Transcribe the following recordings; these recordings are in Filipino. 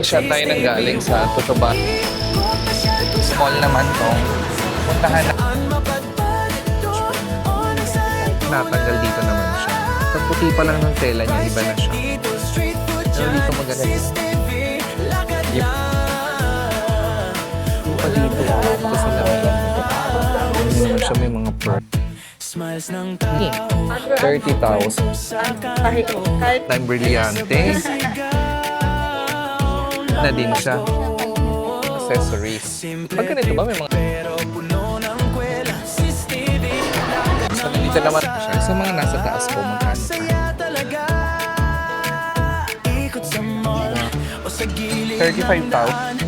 Siya tayo nang galing sa Tutuban. Small naman tong puntahan na. Natanggal dito naman siya. Sa puti pa lang ng tela niya, iba na siya. Pero dito maganda dito. Yep. Pa dito, ito sila ngayon. Hindi naman siya may mga perk. 30,000. Time Brillante. Na din siya. Accessories. Pag ganito ba may mga... So, dito naman siya. Sa mga nasa taas ko, magkano pa? 35,000.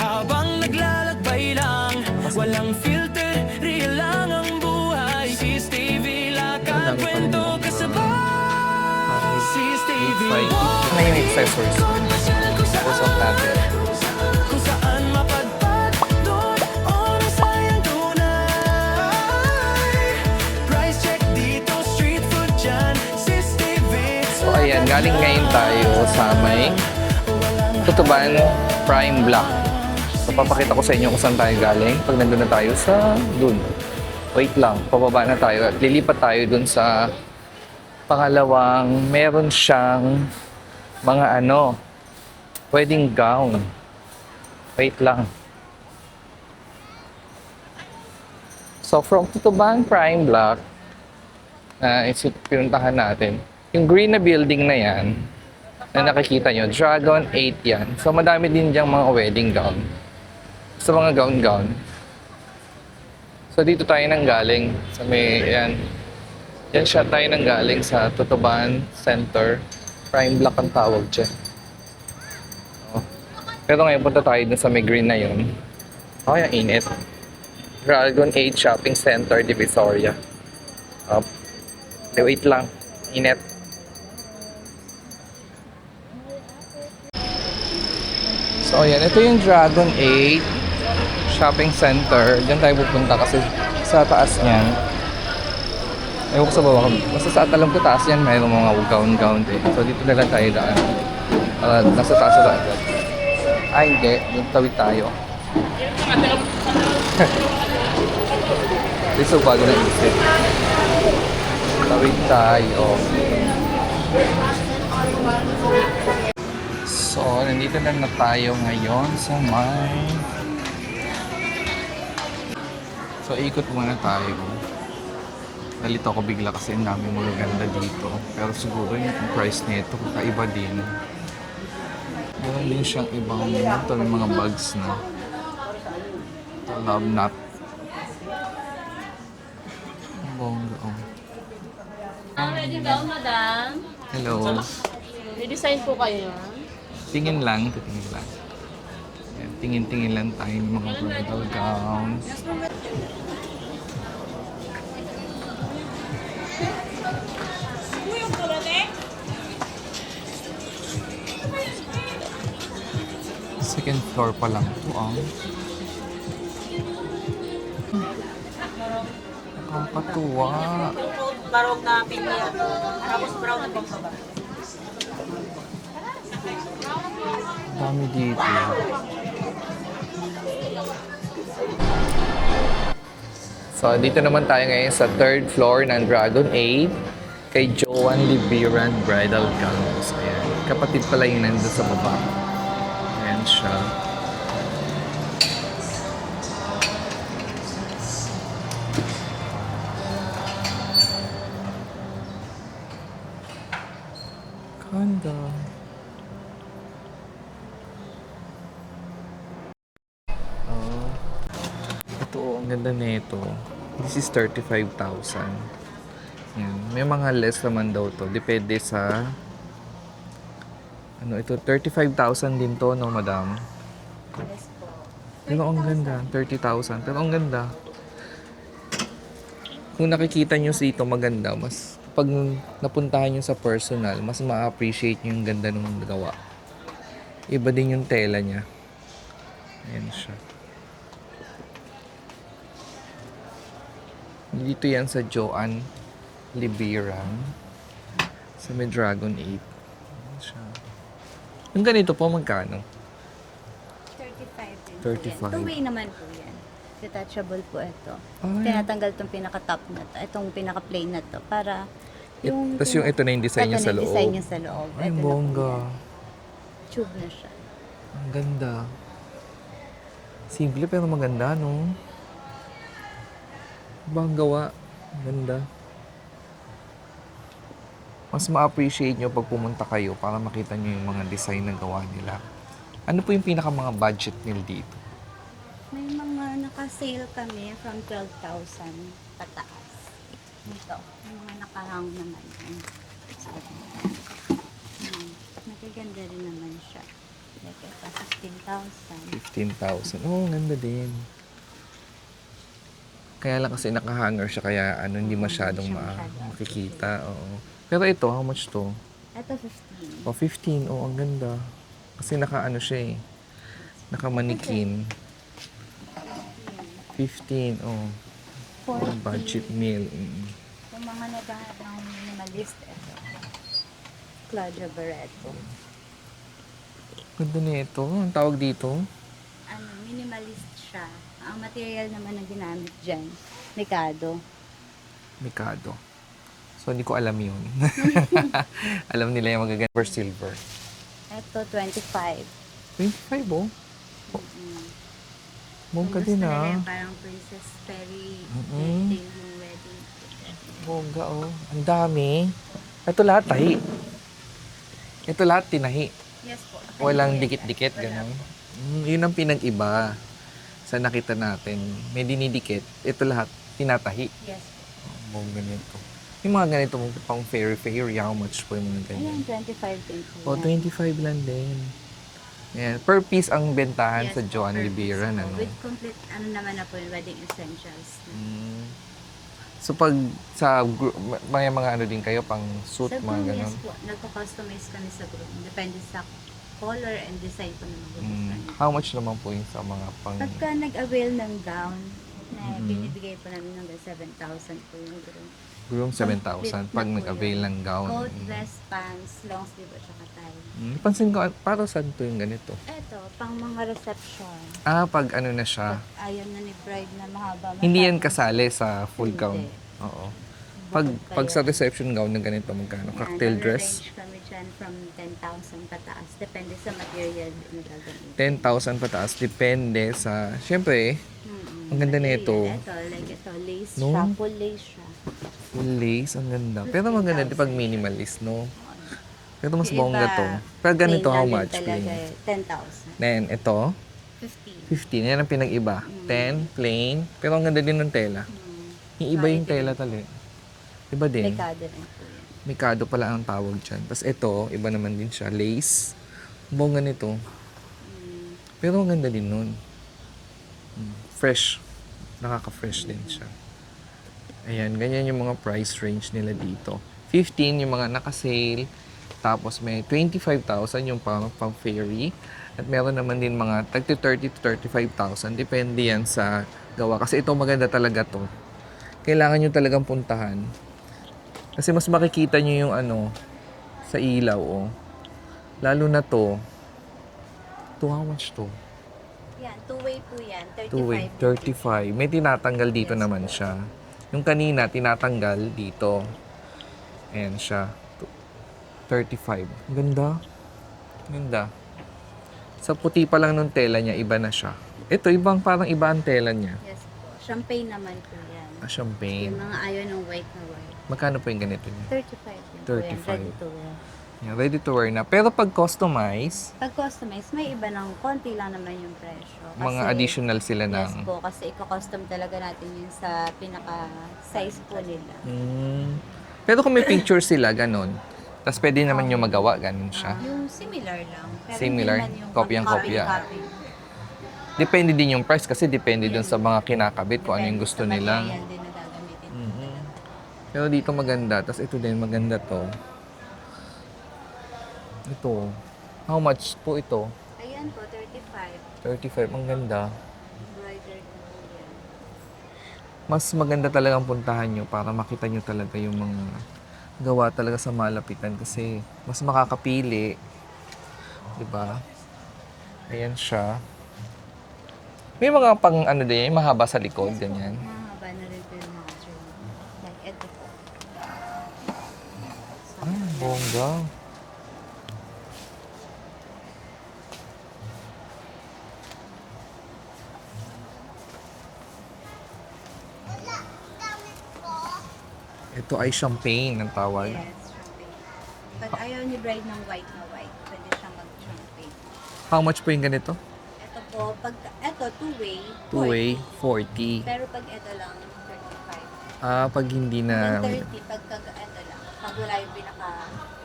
Habang naglalakbay lang, walang filter, real lang ang buhay. Si Stevie lakad, kwento kasabay. Si Stevie Na yung accessories. Usap natin. kung saan mapadpad, doon oras ay ang tunay. Price check dito, street food dyan. Si Stevie So ayan, galing ngayon tayo sa may Tutuban Prime Block. So papakita ko sa inyo kung saan tayo galing pag nandun na tayo sa dun. Wait lang, pababa na tayo at lilipat tayo dun sa pangalawang meron siyang mga wedding gown. Wait lang. So from Tutuban Prime Block, pinuntahan natin. Yung green na building na yan, na nakikita nyo, Dragon 8 yan. So madami din diyang mga wedding gown. Sa mga gown-gown. So dito tayo nang galing. Sa may, yan. Yan siya tayo nang galing sa Tutuban Center. Prime Block ang tawag dyan. So, pero ngayon punta tayo dun sa may green na yun. Oh, yung init. Dragon 8 Shopping Center, Divisoria. Wait lang. Init. So, ayan. Ito yung Dragon 8 Shopping Center. Diyan tayo pupunta kasi sa taas niyan. Ewan ko sa baba. Basta sa alam ko taas yan, mayroong mga gown-gown din. So, dito na lang tayo daan. Nasa taas na agad. Ay, hindi. Doon tawid tayo. Ito so, bago na isip. Tawid tayo. So, nandito lang na tayo ngayon sa may... So, ikot muna tayo. Nalito ako bigla kasi ang dami mga ganda dito. Pero siguro yung price nito kakaiba din. Meron din siyang ibang ito, may mga bags na. Ito, love knot. Ang bongga, oh. Ready daw, madam? Hello. Redesign po kayo. Tingin lang, titingin lang. Ayan, tingin-tingin lang tayo ng mga bridal gowns. Second floor pa lang ito, Nakapatuwa. Barog na pinya. Tapos brown na pampaba. Dami dito. So, dito naman tayo ngayon sa third floor ng Dragon 8 kay Joan Libiran Bridal Gowns. Ayan. Kapatid pala yung nandun sa baba. Ayan siya. Ganda. Oh. Ito, ang ganda nito. This is 35,000. Yan. May mga less naman daw to. Depende sa... ito, 35,000 din to, no, madam? Pero ang ganda, 30,000. Pero ang ganda. Kung nakikita nyo dito maganda, mas pag napuntahan nyo sa personal, mas ma-appreciate nyo yung ganda ng gawa. Iba din yung tela niya. Ayan siya. Dito yan sa Joan Libiran. Sa may Dragon 8. Ayan siya. Yung ganito po, magkano? 35 din 35. po yan. Two-way naman po yan. Detachable po ito. Ay. Tinatanggal itong pinaka-top na to, itong pinaka-plain na to, para yung... Tapos yung ito na yung design niya sa Ito na yung loob. design niya sa loob. Ay, Ito na po bongga. yan. Tube na siya. Ang ganda. Simple pero maganda, no? Bang gawa. Ang ganda. Mas ma-appreciate nyo pag pumunta kayo para makita nyo yung mga design na gawa nila. Ano po yung pinaka mga budget nila dito? May mga naka-sale kami from 12,000 pataas. Dito. May mga nakahang naman. Magaganda rin naman siya. Like ito, 15,000. 15,000. Oh, ganda din. Kaya lang kasi naka-hanger siya kaya hindi masyadong Hindi siya masyado. makikita. Oo. Pero ito, how much to? Ito 15. Oh, 15. Oh, ang ganda. Kasi naka-ano siya eh. Naka-manikin. 15. Oh. 40. Budget meal. Mm. Kung mga naghahanap ng minimalist, ito. Claudia Barreto. Ganda nito. Ang tawag dito? Minimalist siya. Ang material naman na ginamit dyan, Mikado. Mikado. So, hindi ko alam yun. Alam nila yung magaganda for silver. Ito, 25. 25, oh. Bongga Gusto din, nila ah. yung parang Princess Perry Mm-mm. wedding, yung wedding. Bongga, oh. Ang dami. Ito lahat tahi. Ito lahat tinahi. Yes po. Walang dikit-dikit, gano'n. Yun ang pinag-iba sa nakita natin. May dinidikit. Ito lahat, tinatahi. Yes po. Bongga nito. Yung mga ganito, pang fairy, how much po yung mga Ayan, ganyan? 25 din po. O, yan. 25 lang din. Yan. Per piece ang bentahan Yes sa po, Joan per Rivera, piece po. ano? With complete, naman na po yung wedding essentials. Mm. So, pag sa mga ano din kayo, pang suit, Sa mga groom, ganun. yes po. Nagko-customize kami sa groom. Depende sa color and design po ng groom. How much naman po yung sa mga pang... Pagka nag-avail ng gown, na Mhm. binibigay po namin hanggang 7,000 po yung groom. Groom, 7,000. Pag na po nag-avail yun. ng gown. Coat, vest, pants, long sleeve at saka tie. Pansin ko, para saan to yung ganito? Eto, pang mga reception. Pag ano na siya. Ayaw na ni bride na mahaba. Hindi yan masyado. kasali sa full Hindi. gown. Oo. Pag sa reception gown na ganito, magkano? Yan, Cocktail dress? nag-range kami dyan from 10,000 pataas. Depende sa material na gagawin. 10,000 pataas. Depende sa... Siyempre, ang ganda na ito. Ito, like ito, lace No? siya. Full lace siya. Full lace. Ang ganda. Pero maganda din pag minimalist, no? Pero mas Yung bongga iba, to. Pag ganito, plain how lang din much? talaga Plain. eh, 10,000. Then, ito, 15. 15. Yan ang pinag-iba. 10, plain. Pero ang ganda din ng tela. Yung iba yung tela talaga. Iba din. Dekado rin po yan. Mikado pala ang tawag dyan. Tapos ito, iba naman din siya. Lace. Bongga nito. Pero ang ganda din nun. Fresh. Nakaka-fresh din siya. Ayan, ganyan yung mga price range nila dito. 15 yung mga naka-sale. Tapos may 25,000 yung pang fairy. At meron naman din mga tag 30 to 35,000. Depende yan sa gawa. Kasi ito maganda talaga to. Kailangan nyo talagang puntahan. Kasi mas makikita nyo yung ano sa ilaw, oh. Lalo na to. To how much to? Yan, two-way po yan. 35. Two-way, 35. May tinatanggal dito naman siya. Yung kanina, tinatanggal dito. Ayan siya. 35. Ganda. Ganda. Sa puti pa lang nung tela niya, iba na siya. Ito, parang iba ang tela niya. Yes po. Champagne naman po yan. Champagne. Yung mga ayaw ng white na white. Magkano po yung ganito niya? 35 din po yan. 35. Ready to wear. Yeah, ready to wear na. Pero pag customize, Pag customize, may iba ng konti lang naman yung presyo. mga additional sila ng... Yes po, kasi i-custom talaga natin yun sa pinaka-size po nila. Pero kung may picture sila, ganun. Tapos pwede naman yung magawa, ganun siya. Yung similar lang. Pero Similar? hindi man yung Kopyang-kopya. copy. Depende din yung price kasi depende dun sa mga kinakabit kung ano yung gusto Depende sa nila. material din na gagamitin. Pero dito maganda. Tapos ito din, maganda to. Ito. How much po ito? Ayan po, 35. 35. Ang ganda. Embroidered na po yan. Mas maganda talagang puntahan nyo para makita nyo talaga yung mga gawa talaga sa malapitan kasi mas makakapili Diba? Ayan siya. May mga pang ano din, mahaba sa likod, ganyan. Mahaba na rin po yung mga journey. Like, ito po. Bongga. Ito ay champagne ang tawag. Yes, champagne. Pag ayaw ni bride ng white na white, pwede siyang mag-champagne. How much po yung ganito? Ito po, pag ito, two-way, Two-way, 40. Pero pag ito lang, 35. Pag hindi na... Hanggang 30, pag ito lang. Pag wala yung pinaka...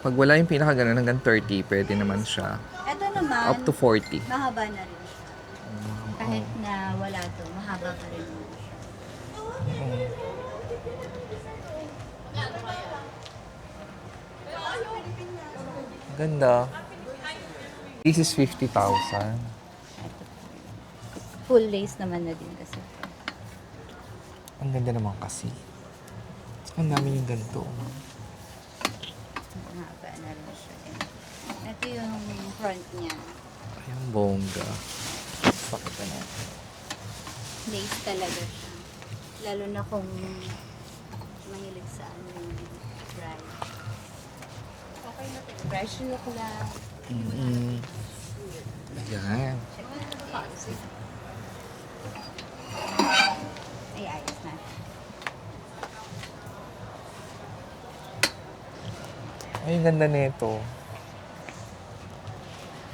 Pag wala yung pinakaganon hanggang 30, pwede naman siya. Ito naman, Up to 40. mahaba na rin siya. Kahit na wala to, mahaba pa rin naman siya. Ganda. This is 50,000. Full lace naman na din kasi. Ang ganda naman kasi. Ang dami yung ganito. Mahaba na rin siya. Ito yung front niya. Ayan, bongga. Pakita na. Lace talaga siya. Lalo na kung mahilig sa ano yung bride. Okay na ito. Fresh look lang. Ayan. Check na ito. Ay, ayos na. Ay, ang ganda nito.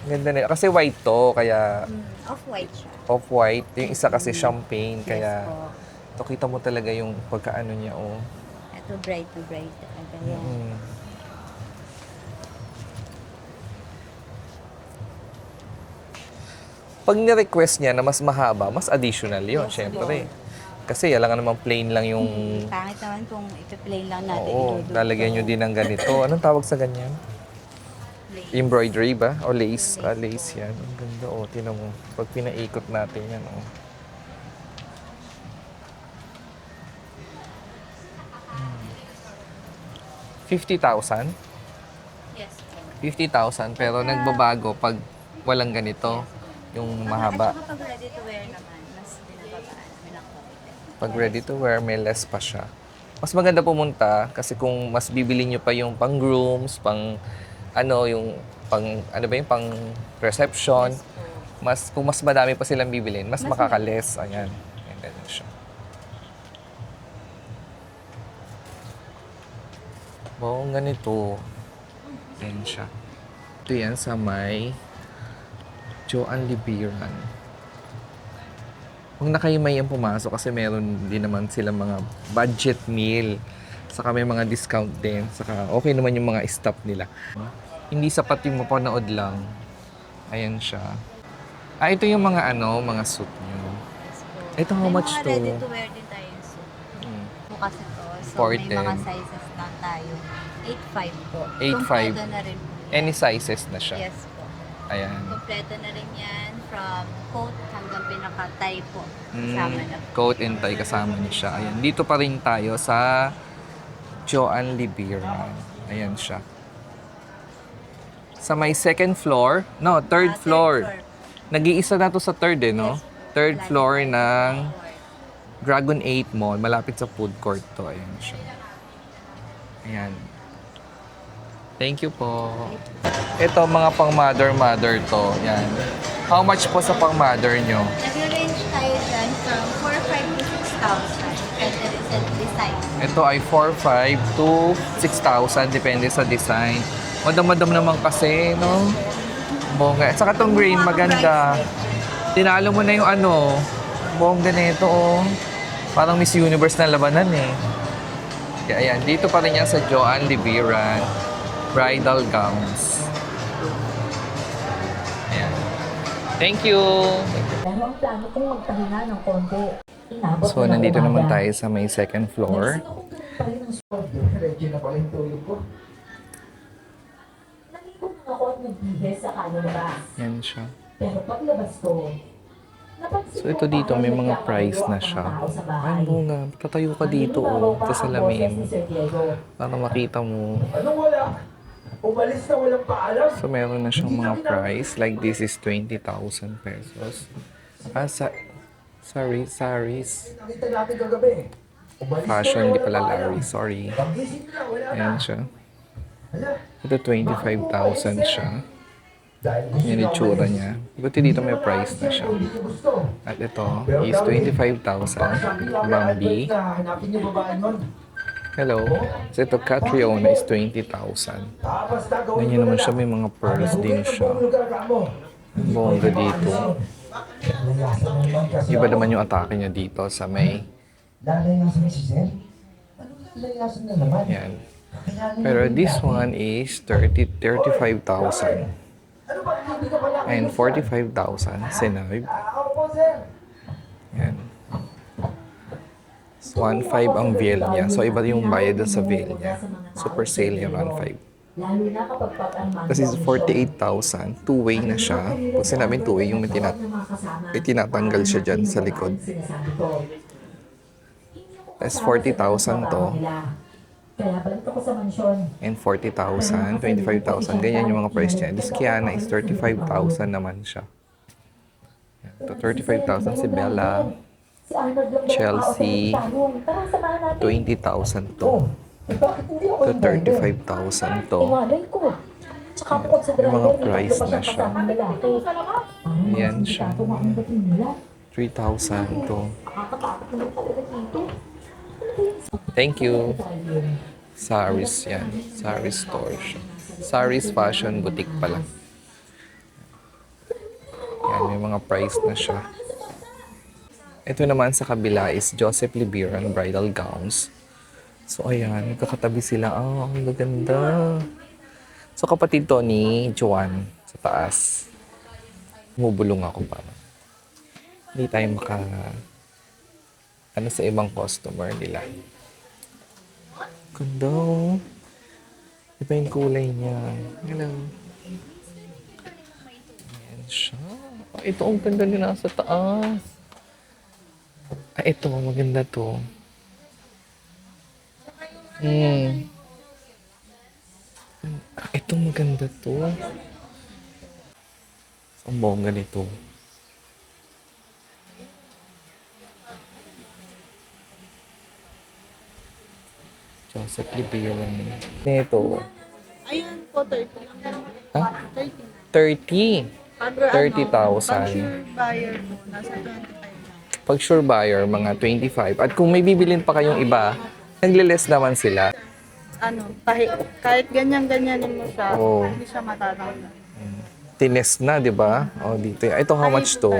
Ang ganda nito. Kasi white to, kaya Off-white siya. off-white. Yung isa kasi champagne, Yes kaya po. ito kita mo talaga yung pagkaano niya, oh. Ito bright to bright talaga yan. Mm. Pag ni-request niya na mas mahaba, mas additional yun, Yes, syempre. Kasi alam naman plain lang yung... Pangit naman kung ito-plain lang natin. Oo, idudugtong. lalagyan nyo din ng ganito. Anong tawag sa ganyan? Lace. Embroidery ba? O lace? Lace yan. Ang ganda, oh. Tinan mo. Pag pinaikot natin yan, oh. 50,000? Yes po. 50,000 pero nagbabago pag walang ganito, yung mahaba. At saka pag ready to wear naman, mas binababaan namin ang konti. Pag ready to wear, may less pa siya. Mas maganda pumunta kasi kung mas bibili nyo pa yung pang grooms, pang ano, yung pang ano ba yung pang reception, Yes po. kung mas madami pa silang bibilin, mas Mas makakales. Ayan. Ayan, ganun siya. Bawang ganito. Ayan siya. Ito yan sa may Joan Libiran. Kung na kayo may pumasok kasi meron din naman sila mga budget meal. Saka may mga discount din. Saka okay naman yung mga staff nila. Hindi sapat yung mapanood lang. Ayan siya. Ito yung mga mga suit nyo. Yes po. Ito, how May much mga to? ready to wear din tayo yung suit. Hmm. Po kasi to. So, For may mga 10. sizes lang tayo. 8.5 po. 8.5. Kompleto na rin po. Any sizes na siya. Yes po. Ayan. Kompleto na rin yan from coat hanggang pinaka-tie po. Mm, Kasama na po. coat and tie kasama niya siya. Ayan. Dito pa rin tayo sa Joan Libiran. Ayan siya. Sa may second floor. No, third Third floor. Nag-iisa na to sa third no? Yes po. Third Malapit floor tayo ng sa floor. Dragon 8 Mall. Malapit sa food court to. Ayan siya. Ayan. Thank you po. Ito mga pang mother to. Yan. How much po sa pang mother nyo? Nag-range tayo dyan from 4,500 to 6,000. Depende rin sa design. Ito ay 4,500 to 6,000 depende sa design. Madam-madam naman kasi, no? Bongga. Saka tong green, maganda. Tinalo mo na yung bongga nito, oh. Parang Miss Universe na labanan, eh. Kaya ayan, dito pa rin yan sa Joan Libiran. Bridal gowns. Ayan. Thank you! Pero ang plano kong magpahinga ng konti. Inabot So, na ng nandito naman umaga. tayo sa may second floor. Gusto kong ganun pa rin ang sport. Regyo na pala yung tulog ko. Nalibot na ako at nagbihes sa kanilabas. Yan siya. Pero paglabas ko, napansin So, ito ko dito, parang may mga nagkakaroon price na ang siya. mga tao sa Ay, bahay. bunga. Tatayo ka dito, Nandito oh. pa Sa ang boses salamin. ni Sir Diego. Para makita mo. Anong wala? Umalis na walang paalam. So, meron na siyang mga price. Like, this is 20,000 pesos. Sorry, saris. Nakita natin kagabi. Umalis Fashion, na di walang pala paalam. Larry. Sorry. Pagising na, wala na. Ayan siya. Hala, Ito, 25,000 siya. dahil gusto Yan yung itsura niya. Buti dito may price na siya. Hindi ko gusto. At ito is 25,000. Bambi. Hanapin yung babae nun. Hello. So ito, Catriona is 20,000. Tapos gagawin Ganyan mo naman na siya. lang. May mga pearls din siya. Ang lugar ka mo. Ang bongga dito. Layasan mo naman kasi Iba ako. naman yung atake niya dito sa may... Lalayasan mo si Zen? Anong lalayasan na naman? Yan. Kailangan Pero mo this nila. one is 35,000. Ano ba, hindi ka pa And 45,000. Sinab. Ako po, sir. Yan. 1.5 ang veil niya. So, iba yung bayad dun sa veil niya. Super sale yung 1.5. Lalo na kapag pag-anman Kasi 48,000. Two-way na siya. Pag sinabing two-way, yung may tinatanggal siya dyan sa likod. Tapos 40,000 to. Kaya balik ako sa mansyon. And 40,000, 25,000. Ganyan yung mga price niya. This Kiana is 35,000 naman siya. Yan. Ito, 35,000 si Bella. Si Arnold lang Chelsea, Tara, samahan natin. 20,000 to. Bakit hindi ako Ito, invited? 35,000 to. Malay ko. Tsaka bukod sa May mga driver, price tatlo pa na siyang siya. kasamang lalaki. Ayan siya. Ang dating nila. 3,000 to. Nakakatakot naman talaga dito. Thank you. Saris yan. Saris store siya. Saris Fashion Boutique pala. Yan, may mga price na siya. Ito naman sa kabila is Joseph Libiran Bridal Gowns. So, ayan, magkakatabi sila. Oh, ang ganda. So, kapatid to ni Joanne sa taas. Bumubulong ako para. Hindi tayo ano sa ibang customer nila. Ganda. Oh. Iba yung kulay niya. Hello. Ayan siya. Oh, ito ang ganda nila sa taas. Ito, maganda to. Ito, maganda to. Ang bongga nito. Joseph Libiran. Ito. Ayun po, 30. Ha? 30. 30. Pag 30,000. Pag sure buyer po, nasa 25. Pag sure buyer, mga 25. At kung may bibilin pa kayong iba, nagle-less naman sila. Kahit ganyan-ganyan mo siya, Oo. hindi siya matatanggal. Tines na, di ba? O, dito. Ito, how much to?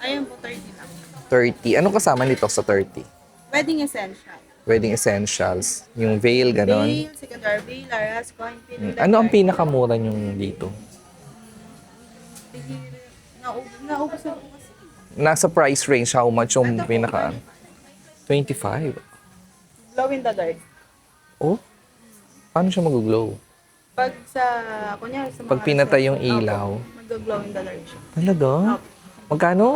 Ayun po, 30 lang. 30. Anong kasama nito sa 30? Wedding essential. Wedding essentials. Yung veil, ganon. Veil, secondary veil, laras, coin, pin, Ano ang pinakamura yung dito? Naubos na po kasi. Nasa price range, how much yung pinaka? 25. Glow in the dark. Oh? Paano siya mag-glow? Pag kunyari sa mga... Pag pinatay yung resort, ilaw. opo, mag-glow in the dark siya. Talaga? Magkano?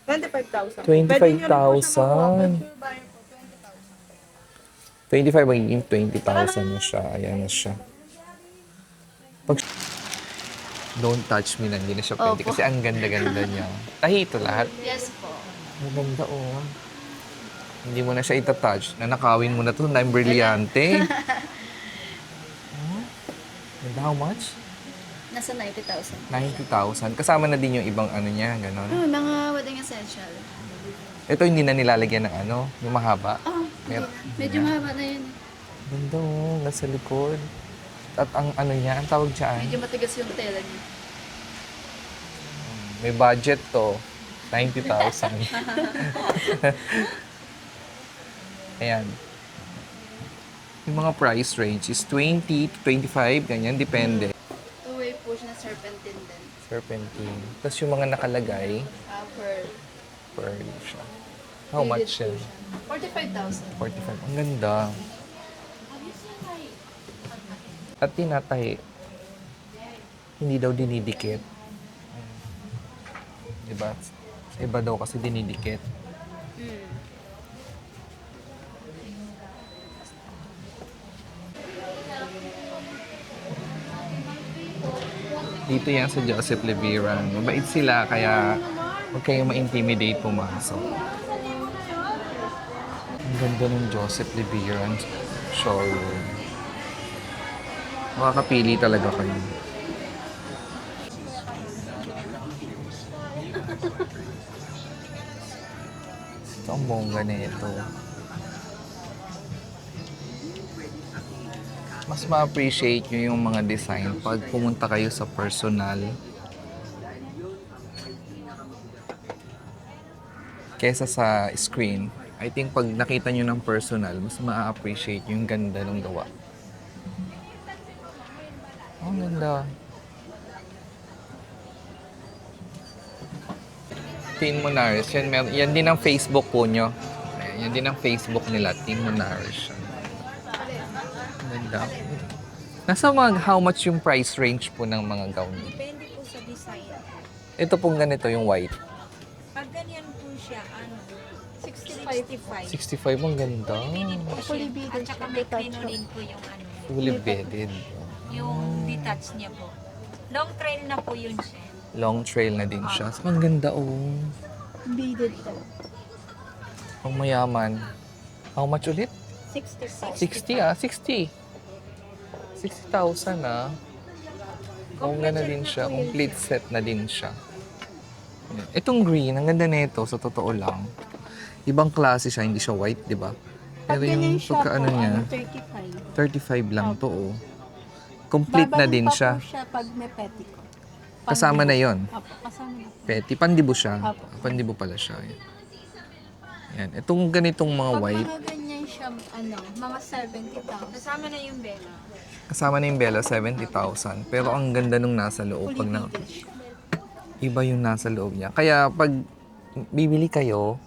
25,000. 25,000. 25 magiging 20,000 na siya. Ayan na siya. Pag... Don't touch me na, hindi na siya pwede. Opo. Kasi ang ganda-ganda niya. Tahi ito lahat. Yes po. Ang ganda, oh. Hindi mo na siya itatouch. Nanakawin mo na ito. Na brilyante. Oh. Ganda, how much? Nasa 90,000. 90,000. Kasama na din yung ibang ano niya, gano'n. Mga wedding essential. Ito hindi na nilalagyan ng ano, yung mahaba. Oh, medyo mahaba na yun. Ganda, oh. Nasa likod. At ang ano niya, ang tawag dyan. Medyo matigas yung tela niya. May budget to. 90,000. Ayan. Yung mga price range is 20 to 25, ganyan, depende. Two-way po siya na serpentine din. Serpentine. Tapos yung mga nakalagay, Pearl. pearl siya. How much siya? 45,000. 45. Ang ganda. At tinatahi. Hindi daw dinidikit. Diba? Sa iba daw kasi dinidikit. Dito yan sa Joseph Leviran. Mabait sila, kaya huwag kayong ma-intimidate pumasok. Ang ganda ng Joseph Leviran showroom. Makakapili talaga kayo. Ito ang bongga na ito. Mas ma-appreciate nyo yung mga design pag pumunta kayo sa personal kesa sa screen. I think pag nakita nyo ng personal, mas ma-appreciate yung ganda ng gawa. Oh, ang ganda. Tin Monares. Yan din ang Facebook po nyo. Ayan, yan din ang Facebook nila. Tin Monares. Ang ganda. Nasa how much yung price range po ng mga gown? Depende po sa design. Ito pong ganito, yung white. Pag ganyan po siya, 65. 65, ang ganda. po siya. At saka may crinoline po yung Fully bedded. yung detach niya po. Long trail na po yun siya. Long trail na din siya. So, ang ganda, oh. Beaded po. Ang mayaman. How much ulit? 66. 60. 60,000 ah. Bongga na din siya. Complete set na din siya. Itong green, ang ganda nito sa totoo lang. Ibang klase siya, hindi siya white, di ba? Pero yung pagkaano niya, 35 lang to, oh. Complete na din siya. Siya pag may petticoat. Kasama na yon. Apo, kasama na. Petty, pandibo siya. Apo. Pandibo pala siya. Yan. Itong ganitong mga Pag white, mga ganyan siya, mga 70,000. Kasama na yung bella. kasama na yung Bella, 70,000. Pero ang ganda nung nasa loob. Pag na, Beaded siya. iba yung nasa loob niya. Kaya pag bibili kayo,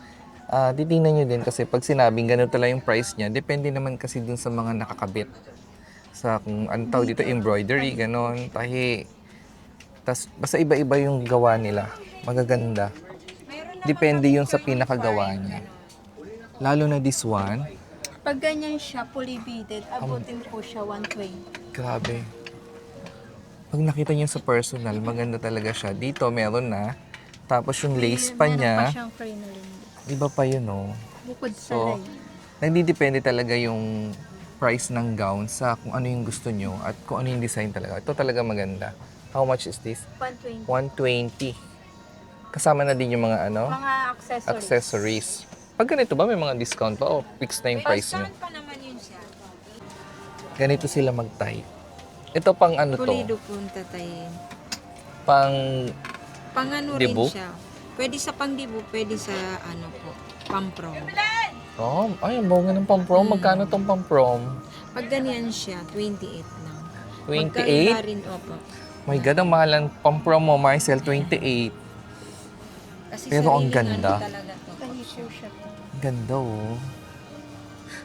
titingnan nyo din kasi pag sinabing ganito lang yung price niya, depende naman kasi dun sa mga nakakabit. Sa kung ano tawag dito, embroidery, ganon, tahi. Tas, basta iba-iba yung gawa nila. Magaganda. Depende yun sa pinakagawa niya. Lalo na this one, Pag ganyan siya, fully beaded, abutin po siya 120. grabe. Pag nakita niyo sa personal, maganda talaga siya. Dito meron na. Tapos yung lace pa Meron pa niya, siyang crinoline. iba pa yun, oh. Bukod sa So, line. nagdidepende talaga yung price ng gown sa kung ano yung gusto nyo at kung ano yung design talaga. Ito talaga maganda. How much is this? 120. 120. Kasama na din yung mga ano? Mga accessories. Accessories. Pag ganito ba, may mga discount pa o fixed na yung price nyo? Saan pa naman yun siya? Ganito sila mag-tie. Ito pang ano to? Pulido punta tayo. Pang Pang ano Dibu? rin siya. Pwede sa pang dibu, pwede sa ano po, pang-prom. prom. Ay, ang bongga ng pang-prom. Magkano tong pang-prom? Pag ganyan siya, 28 lang. 28? Magkaiba rin, opo. My God, ang mahal ng pang-prom mo, Marcel, 28. Kasi Pero ang sariling ganda. ano talaga to. Ka-issue siya. Ganda, oh.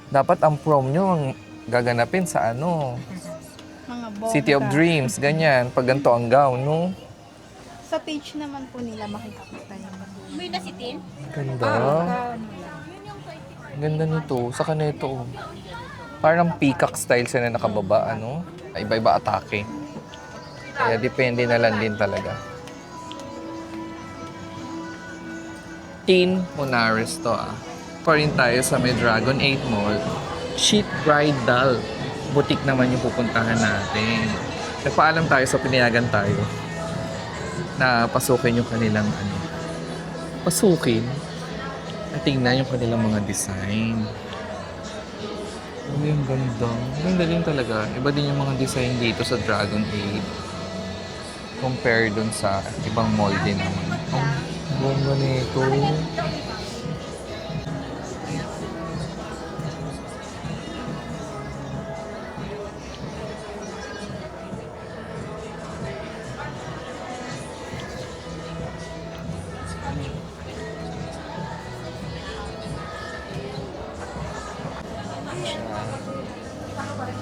Dapat ang prom nyo ang gaganapin sa ano, Mga bongga. City of Dreams, ganyan. Pag ganito ang gown, no? Sa page naman po nila makikita yun. May nasitin? Ganda. Ano Ganda nito. Saka nito, oh. Parang peacock style sila na nakababa, ano? Iba-iba atake. Kaya depende na lang din talaga. Tin Monares to, ah. Pa rin tayo sa may Dragon 8 Mall. Chic Bridal. Butik naman yung pupuntahan natin. Nagpaalam tayo sa pinayagan tayo na pasukin yung kanilang ano. Pasukin at tingnan yung kanilang mga design. Ano yung ganda. Ganda din talaga. Iba din yung mga design dito sa Dragon 8 compare dun sa ibang mall din naman. Ang bongga nito.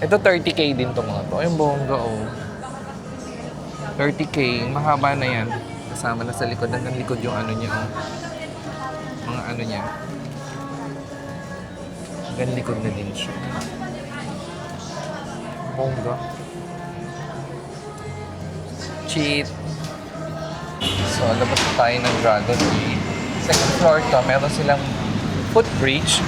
Ito 30k din to mga to. Ay, ang bongga, oh. 30k, mahaba na yan. Kasama na sa likod. Hanggang likod yung ano niya, oh. Mga ano niya. Hanggang likod na din siya. Bongga. cheat. So, labas na tayo ng Dragon Gate. Second floor to, meron silang footbridge.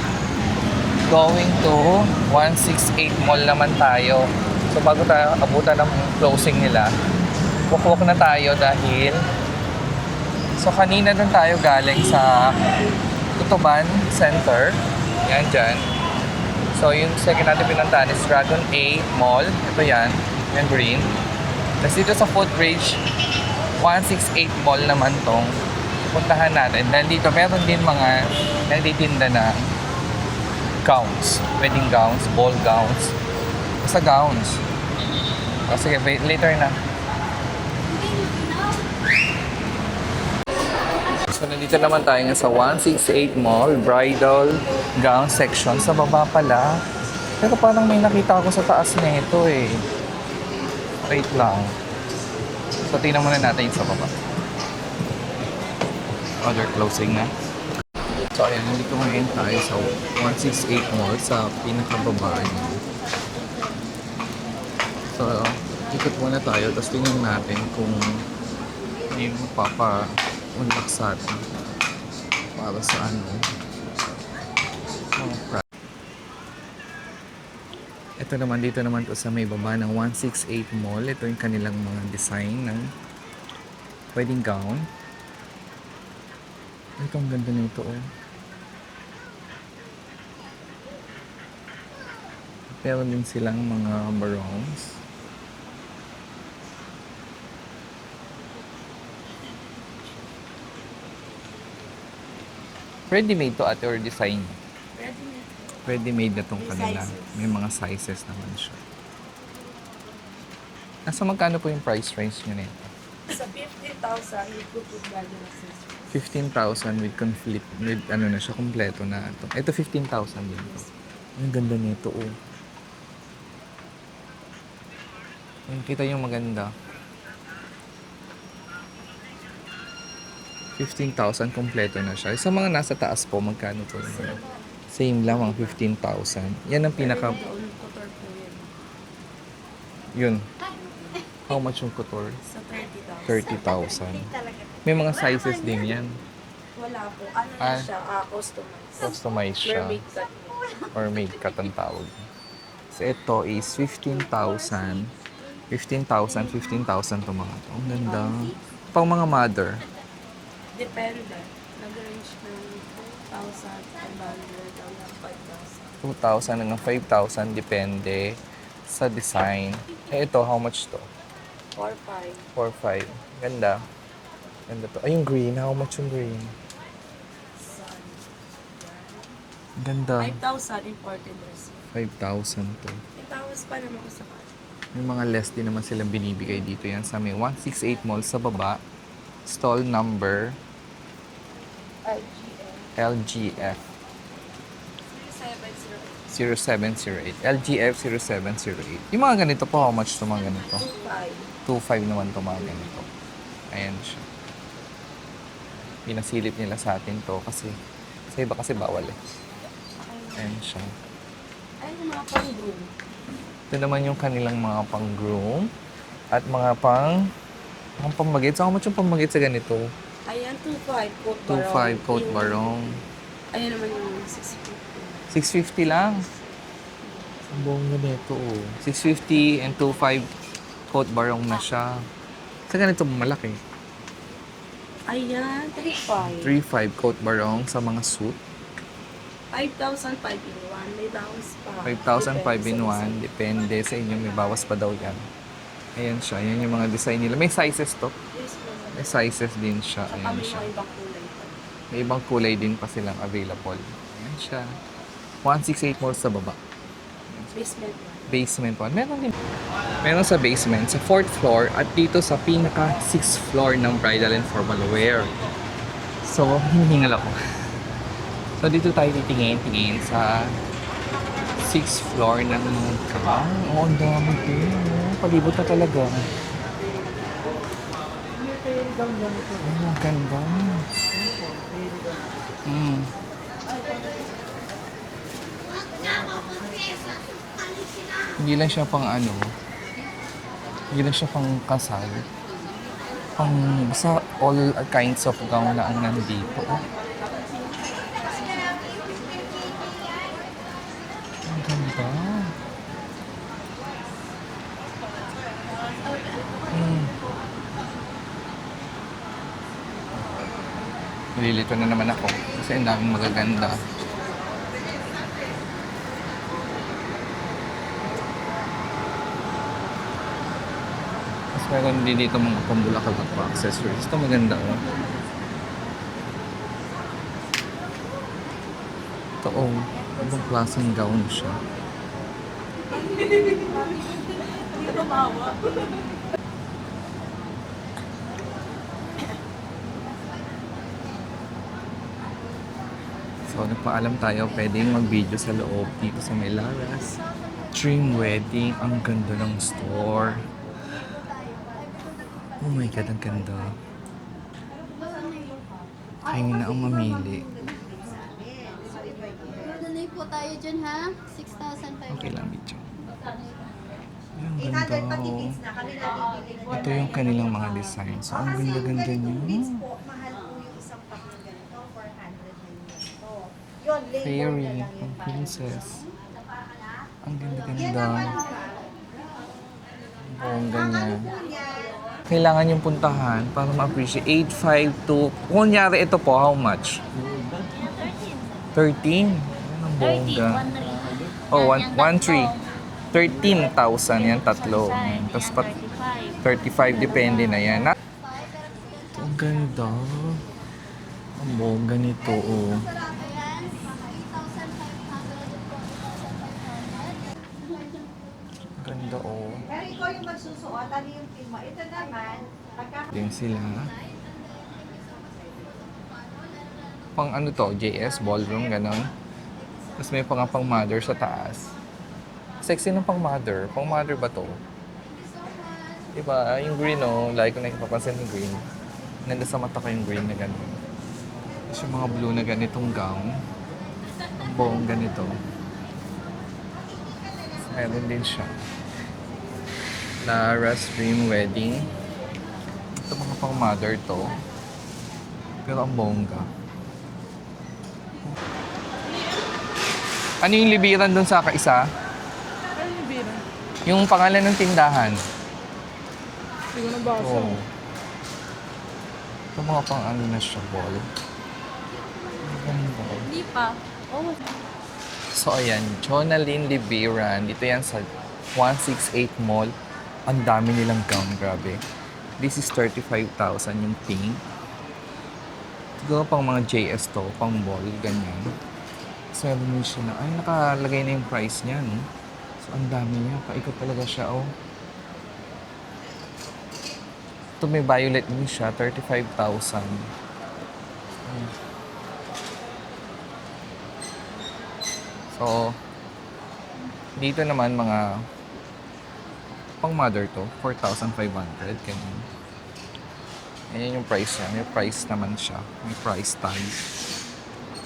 Going to 168 Mall naman tayo. So, bago tayo abutan ng closing nila, walk na tayo dahil so, kanina doon tayo galing sa Tutuban Center. Yan dyan. So, yung second natin pinuntahan is Dragon 8 Mall. Ito yan. Yung green. Tapos dito sa footbridge, 168 Mall naman tong puntahan natin. Dahil dito meron din mga nagtitinda na gowns. Wedding gowns, ball gowns. Basta gowns. O sige, wait, later na. So, nandito naman tayo nga sa 168 Mall, bridal gown section. Sa baba pala. Pero parang may nakita ako sa taas nito eh. Wait lang. So, tingnan muna natin yung sa baba. Other closing na. So, ayan, nandito ngayon tayo sa 168 Mall sa pinakababa niya. So, ikot muna tayo, tapos tingnan natin kung may magpapa-unlock sa atin para sa ano. Ito naman, dito naman to sa may baba ng 168 Mall. Ito yung kanilang mga design ng wedding gown. Ito, ang ganda nito oh. Meron din silang mga barongs. Ready-made to ate or design? Ready-made na tong kanila. May mga sizes naman siya. Nasa magkano po yung price range nyo nito? Sa 50,000, with good value accessories. 15,000 with conflict, with ano na siya, kompleto na ito. Ito 15,000 din to. Ang ganda nito oh. Ayun, kita yung maganda. 15,000 kompleto na siya. Sa mga nasa taas po, magkano po yun? Same lang, mga 15,000. Yan ang pinaka... Yun. How much yung couture? Sa 30,000. 30,000. May mga sizes din yan. Wala po. Ano na siya? Customized. Customized siya. Mermaid cut. Or made cut ang tawag. So ito is 15,000. 15,000 to mga to. Ang ganda. Pang mga mother. Depende. Nag-range ng 2,000, 500, 2,000 hanggang 5,000 depende sa design. Eh ito, how much to? 4,500. 4,500. Ganda. Ganda to. Ay, yung green. How much yung green? Ganda. 5,000 imported receipt. 5,000 to. 8,000 pa naman sa kanya. May mga less din naman silang binibigay dito yan sa may 168 Mall sa baba. Stall number LGF 0708. LGF 0708. Yung mga ganito po, how much to mga ganito? 2,500 naman to mga ganito. Ayan siya. Pinasilip nila sa atin to kasi sa iba kasi bawal eh. Ayan siya. Ay, yung mga pang-groom. Ito naman yung kanilang mga pang-groom at mga pambagit. So, how much yung pambagit sa ganito? Ayan, 2,500 coat barong. 2,500 coat barong. Ayan naman yung 650. 650 lang. Ang buong ganito oh. 650 and 2,500 coat barong na siya. Sa ganito malaki. Ayan, 3,500. 3,500 coat barong sa mga suit. 5,000 5 in 1. May bawas pa. 5,000 5 in 1. Depende sa inyo. May bawas pa daw yan. Ayan siya. Yan yung mga design nila. May sizes to. Yes, ma'am. May sizes din siya. Saka Ayan may siya. mga ibang kulay pa. May ibang kulay din pa silang available. Ayan siya. 168 Mall sa baba. Basement 1. Basement 1. Meron din. Meron sa basement, sa 4th floor, at dito sa pinaka 6th floor ng bridal and formal wear. So, hinihingal ako. So, dito tayo titingin sa 6th floor ng gown. Oh, ang dami din. Palibot na talaga. Oh, ang ganda. Hindi lang siya pang ano, hindi lang siya pang kasal. Basta all kinds of gown na ang nandito. Ang ganda. Nalilito na naman ako kasi ang daming magaganda. Mas meron din dito mga pambulakad at accessories. Ito maganda oh. Ito oh. Ibang klaseng gown siya. So, nagpaalam tayo, pwedeng mag-video sa loob dito sa may Laras. Dream Wedding, ang ganda ng store. Oh my God, ang ganda. Kayo na ang mamili. Nanay po tayo dyan ha? 6,500. Okay lang, video. Ang ganda oh. Ito yung kanilang mga design. So, ang ganda-ganda niya. Fairy, ang princess. Ang ganda-ganda. Ang ganyan. Kailangan yung puntahan para ma-appreciate. 852. Kunyari ito po, how much? 13. Ang bongga. Oh, 1,3. 13,000 yan, tatlo. Tapos 35, depende na yan. Ang ganda. Ang bongga nito, oh. Ganda oh. Pero ikaw yung magsusuot, ano yung team mo? Ito naman, Din sila. Pang ano to, JS, ballroom, ganon. Tapos may pang mother sa taas. Sexy ng pang mother. Pang mother ba to? Diba? Yung green oh, like ko nakipapansin yung green. Nanda sa mata ko yung green na ganon. Tapos yung mga blue na ganitong gown. Ang buong ganito. Meron din siya. Lara's Dream Wedding. Ito mga pang mother to. Pero ang bongga. Ano yung libiran dun sa kaisa? Ano yung bira? Yung pangalan ng tindahan. Hindi ko nabasa. Oo. Ito mga pang ano na siya, ball. Ang ganda. Hindi pa. Oh, So ayan, Jonalyn Libiran. Dito yan sa 168 Mall. Ang dami nilang gown, grabe. This is 35,000 yung pink. Siguro pang mga JS to, pang ball, ganyan. So meron din siya na, ay nakalagay na yung price niya, no? So ang dami niya, paikot talaga siya, oh. Ito may violet din siya, 35,000. So, dito naman mga pang mother to, 4,500, ganyan. Ayan yung price niya. May price naman siya. May price tag.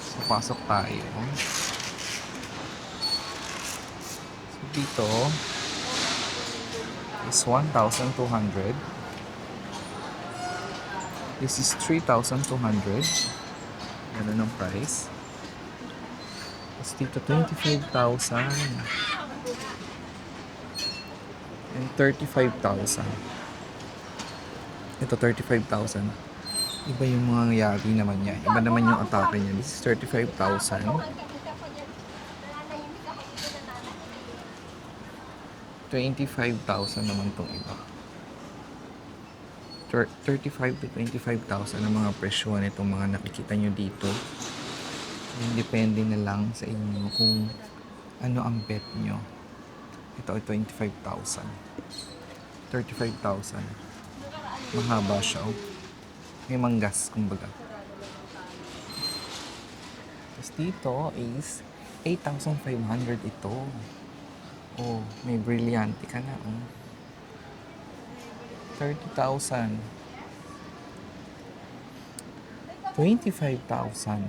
So, pasok tayo. So, dito is 1,200. This is 3,200. Ganun ang price. Tapos dito, 25,000. And 35,000. Ito, 35,000. Iba yung mga yari naman niya. Iba naman yung atake niya. This is 35,000. 25,000 naman tong iba. 35 to 25,000 ang mga presyo nitong mga nakikita nyo dito. Depende na lang sa inyo kung ano ang bet nyo. Ito ay 25,000. 35,000. Mahaba siya. Oh. May manggas, kumbaga. Tapos dito is 8,500 ito. Oh, may brilyante ka na. Oh. 30,000. 25,000.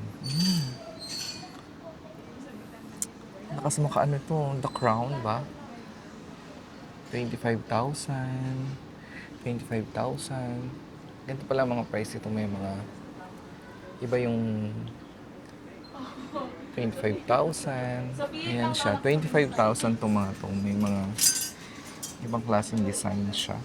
Lakas mo ka ano to, The Crown ba? 25,000. 25,000. Ganito pala mga price ito. May mga iba yung 25,000. Ayan siya. 25,000 itong mga itong. May mga ibang klaseng design siya.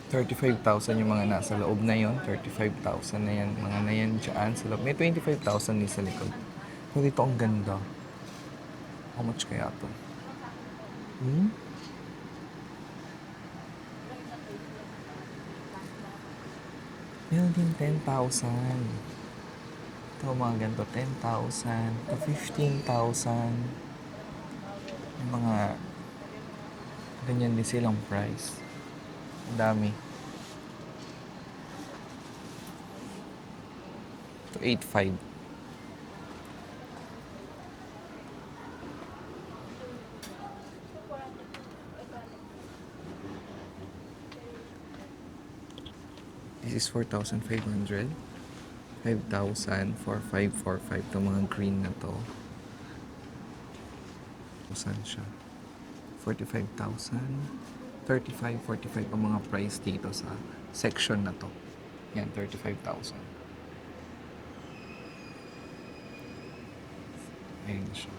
$35,000 yung mga nasa loob na yon. 35,000 na yan. Mga na yan dyan sa loob. May 25,000 din sa likod. Pero ito ang ganda. How much kaya ito? Meron din 10,000. Ito mga ganito, 10,000. Ito 15,000. Yung mga ganyan din silang price. Ang dami. Ito 8,500. This is 4,500. 5,000 for 545. Ito mga green na to. Saan siya? 45,000. 35, 45 ang mga price dito sa section na to. Yan, 35,000. Ayan siya.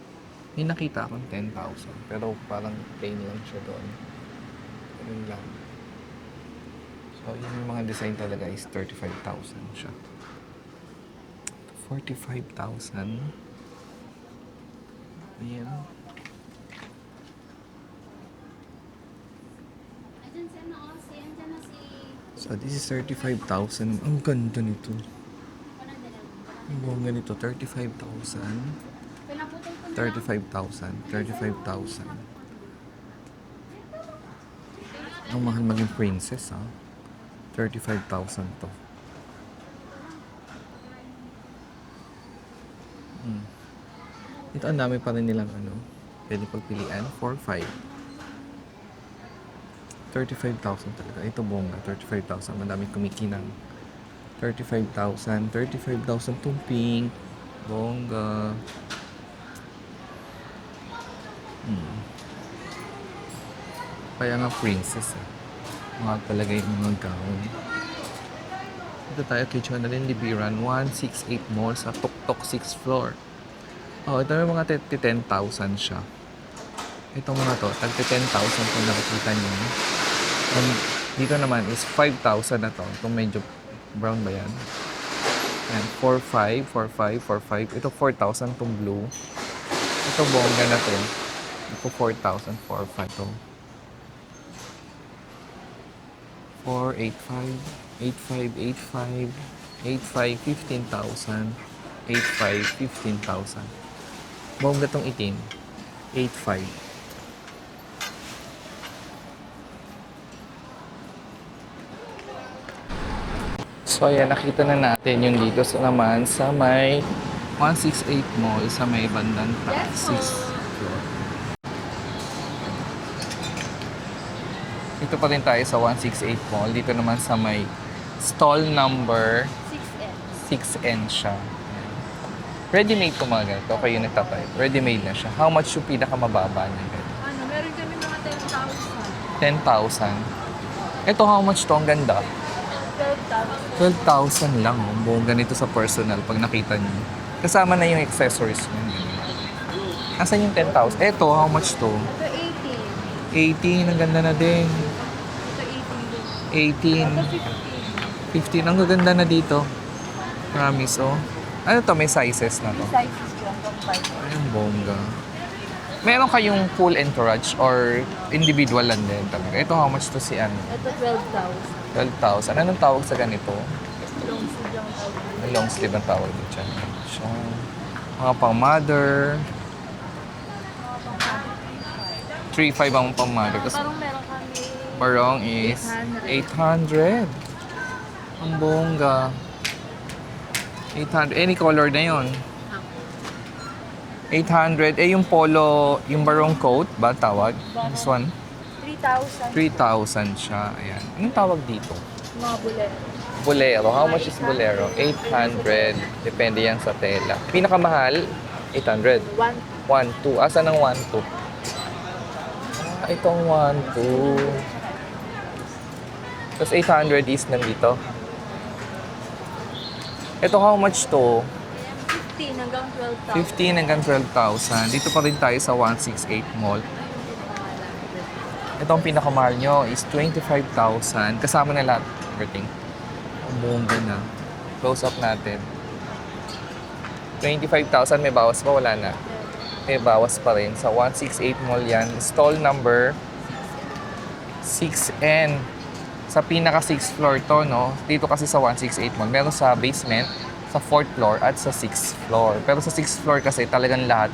May nakita akong 10,000. Pero parang plain lang siya doon. Ganun lang. So, yung mga design talaga is 35,000 siya. 45,000. Ayan. So, this is 35,000. Ang ganda nito. Ang bongga nito, 35,000. 35,000. 35,000. Ang mahal maging princess, ha? 35,000 to. Ito ang dami pa rin nilang pwede pagpilian. 4-5. 35,000 talaga. Ito bongga. 35,000. Madami kumikinang. 35,000. 35,000 itong pink. Bongga. Kaya nga princess, eh. Mga talaga yung mga gown. Ito tayo kay Jonalyn Libiran, 168 Mall sa Tuktok 6th floor. Oh, ito yung mga 10,000 siya. Itong mga to, tag 10,000 kung nakikita niyo. And dito naman is 5,000 na to. Itong medyo brown ba yan? And 4,500, 4,500, 4,500. Ito 4,000 itong blue. Ito bongga na to. Ito 4,000, 4,500 to. 4,8,500, 8,500, 8,500, 8,500, 15,000. 8,500, 15,000. Bongga tong itim. 8,500. So ayan, nakita na natin yung dito sa naman sa may 168 Mall sa may bandang taas. 6th floor. Dito pa rin tayo sa 168 Mall. Dito naman sa may stall number 6N siya. Ready-made ko mga ganito. Kayo nagtatype. Ready-made na siya. How much yung pinakamababa niya? Meron kami mga 10,000. 10,000. Ito, how much to? Ang ganda. 12,000. 12,000 lang. Oh. Buong ganito sa personal pag nakita niyo. Kasama na yung accessories niya. Asan yung 10,000? Ito, how much to? Ito 18. 18. Ang ganda na din. Ito 18 din. 18. Ito 15. 15. Ang gaganda na dito. Promise, oh. Ano to? May sizes na to. Sizes ko hanggang 5. Ayun, bongga. Meron kayong full entourage or individual lang din talaga? Ito, how much to si ano? Ito 12,000. 12,000. Anong tawag sa ganito? Long sleeve yung tawag. Long sleeve ang tawag dito dyan. Siya. Mga pang mother. 3,500 ang pang mother. Tapos Parang meron kami barong is 800. Ang bongga. 800. Any color na yon. 800. Eh, yung polo, yung barong coat ba tawag? This one? 3,000. 3,000 siya. Ayan. Anong tawag dito? Mga bulero. Bolero. How much is bolero? 800. Depende yan sa tela. Pinakamahal, 800. 1. 1, 2. Asan ang 1, 2? Itong 1, 2. Tapos 800 is nandito. Ito, how much to? 15 hanggang 12,000. 15 hanggang 12,000. Dito pa rin tayo sa 168 Mall. Ito ang pinakamahal nyo is 25,000. Kasama na lahat. Everything. Ang bongga na. Close up natin. 25,000. May bawas pa? Wala na. May bawas pa rin. Sa 168 Mall yan. Stall number 6N. Sa pinaka 6th floor to, no? Dito kasi sa 168 Mall. Meron sa basement, sa 4th floor, at sa 6th floor. Pero sa 6th floor kasi talagang lahat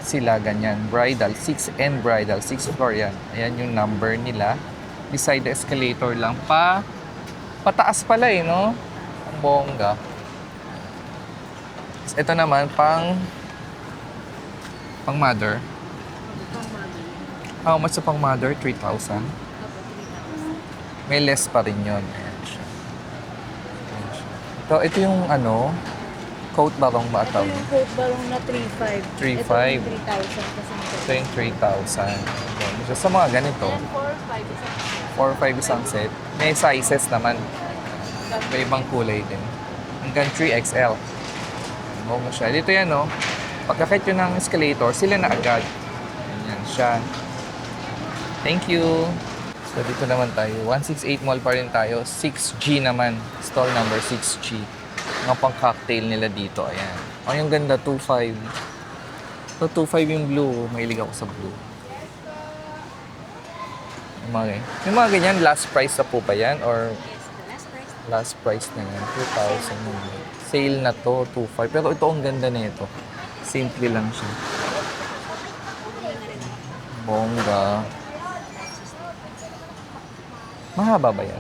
sila ganyan. Bridal, 6N Bridal, 6th floor yan. Ayan yung number nila. Beside the escalator lang. Pataas pala eh, no? Ang bongga. Ito naman, pang mother. How much sa pang mother? 3,000. May less pa rin yun. Ayan siya. Ayan siya. Ito yung ano, coat barong ba Ito tawag? yung coat barong na 3,500. 3,500. Ito yung 3,000 kasi Ito yung 3,000. Ayan siya. Sa mga ganito, 4-5 isang set. May sizes naman. May ibang kulay din. Hanggang 3XL. Oo mo siya. Dito yan, no? Pagkakit yun ng escalator, sila na agad. Ayan siya. Thank you. So, dito naman tayo. 168 Mall pa rin tayo. 6G naman. Stall number 6G. Mga pang-cocktail nila dito. Ayan. Oh, yung ganda. 2.5. So, 2.5 yung blue. Mahilig ako sa blue. Yung mga ganyan, last price na po ba yan? Or last price na yan? 2,000 yun. Sale na to, 2.5. Pero ito ang ganda na ito. Simple lang siya. Bongga. Mahaba ba yan?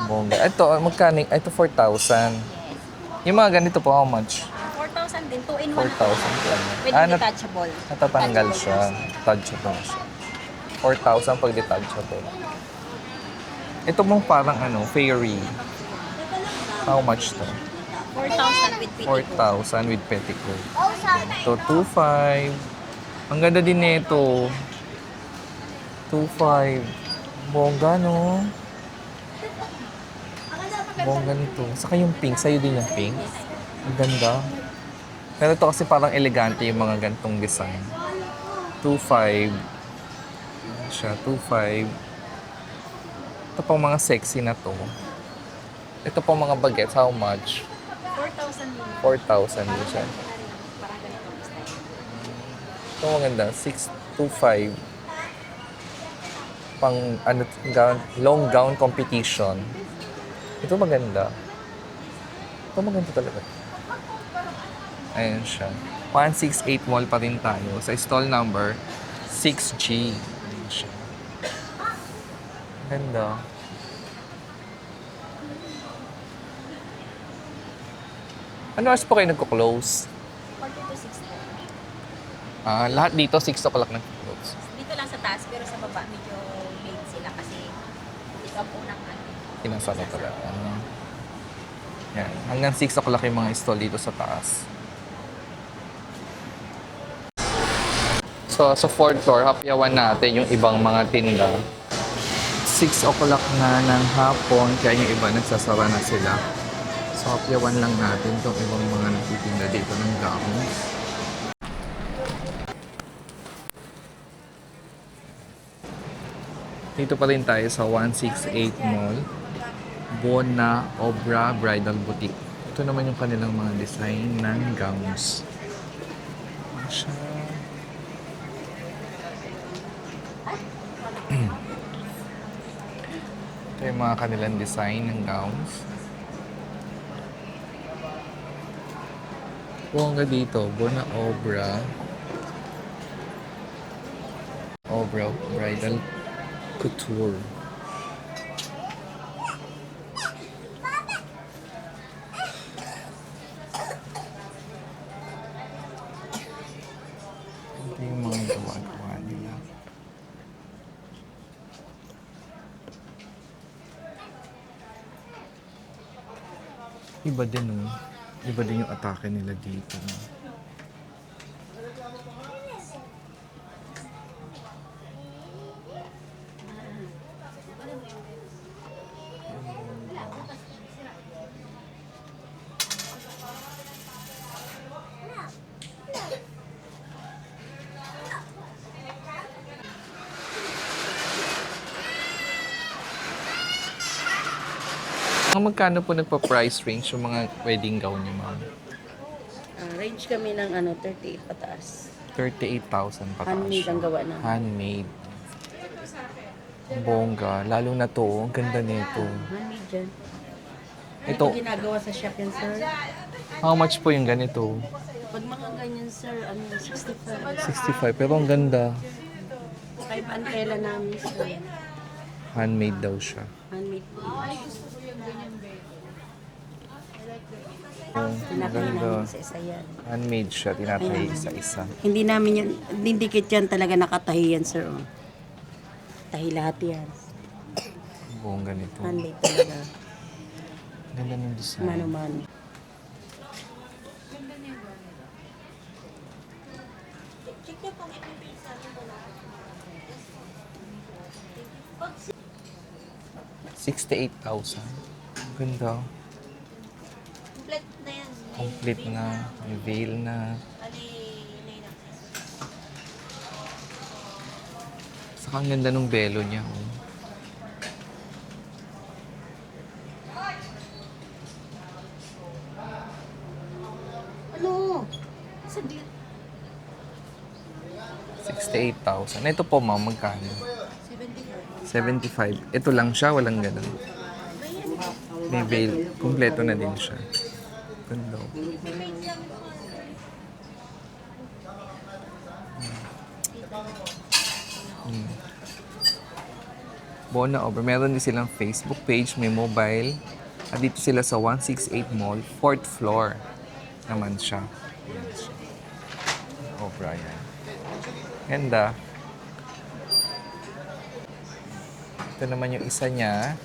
Bongga. Ito, magkano? Ito, 4,000. Yung mga ganito po, how much? 4,000 din. 2 in 1. 4,000. Pwede detachable. Natatanggal siya. Detachable siya. 4,000 pag detachable. Ito mong parang fairy. How much to? 4,000 with petticoat. 4,000 with petticoat. Ito, 2,500. Ang ganda din nito. 2,500. Bongga, no? Bongga nito. Saka yung pink. Sa'yo din yung pink. Ang ganda. Pero ito kasi parang elegante yung mga gantong design. 2,500. Siya, 2,500. Ito pang mga sexy na to. Ito pang mga bagets. How much? 4,000 din. 4,000 din siya. Parang ganito style. Ito maganda. 625. Pang long gown competition. Ito maganda. Ito maganda talaga. Ayan siya. 168 Mall pa rin tayo. Sa stall number 6G. Ayan siya. Ganda. Ano oras po kayo nagko-close? 40 to 60. Lahat dito 6 o'clock nag-close. Dito lang sa taas, pero sa baba medyo late sila kasi dito ang unang Kinasara talaga. Yan. Hanggang 6 o'clock yung mga stall dito sa taas. So, sa 4th floor, hapyawan natin yung ibang mga tinda. 6 o'clock na ng hapon, kaya yung iba nagsasara na sila. So, hapyawan lang natin itong ibang mga nagtitinda dito ng gahong. Dito pa rin tayo sa 168 Mall. Bona Obra Bridal Boutique. Ito naman yung kanilang mga design ng gowns. Ano siya? Ito yung mga kanilang design ng gowns. Bongga dito, Bona Obra. Obra Bridal Couture. Ito yung mga gawa-gawa nila. Iba din, oh. Iba din yung atake nila dito. Magkano po nagpa-price range yung mga wedding gown niyo, ma'am? Range kami ng 38 pataas. 38,000 pataas. Handmade ang gawa namin. Handmade. Ang bongga. Lalo na to. Ang ganda nito. Handmade dyan. Ito, Ito ginagawa sa shop yan, sir. how much po yung ganito? Pag mga ganyan, sir, 65. 65. Pero ang ganda. 5 ang tela namin, sir. Handmade daw siya. Handmade po. Oh, ang Tinatahi ganda. namin sa isa yan. Handmade siya. Tinatahi isa-isa. Hindi namin yan, dindikit yan talaga nakatahi yan, sir. Oh. Tahi lahat yan. Ang bongga nito. Handmade talaga. Ganda ng design. Mano-mano. $68,000. Ang ganda. Complete na yan. Complete na. May veil na. Saka ang ganda ng belo niya. Oh. Ano? Sa di... 68,000. Ito po, ma'am, magkano? 75. Ito lang siya, walang ganun. May veil. Kompleto na din siya. Ganda. Hmm. Bona over. Meron din silang Facebook page, may mobile. At dito sila sa 168 Mall, 4th floor naman siya. Yan siya. Oh, Brian. Ganda. Ito naman yung isa niya.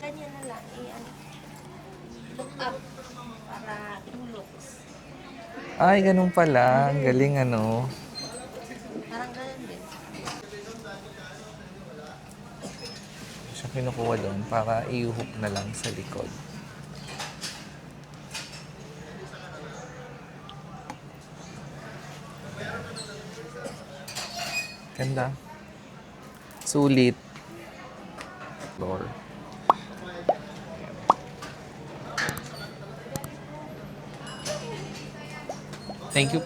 Ganyan na lang. Look up para looks. Ay, ganun pala. Ang galing, ano. Parang ganun din. Siya kinukuha doon para i-hook na lang sa likod. Ganda. Sulit. Floor. Thank you po.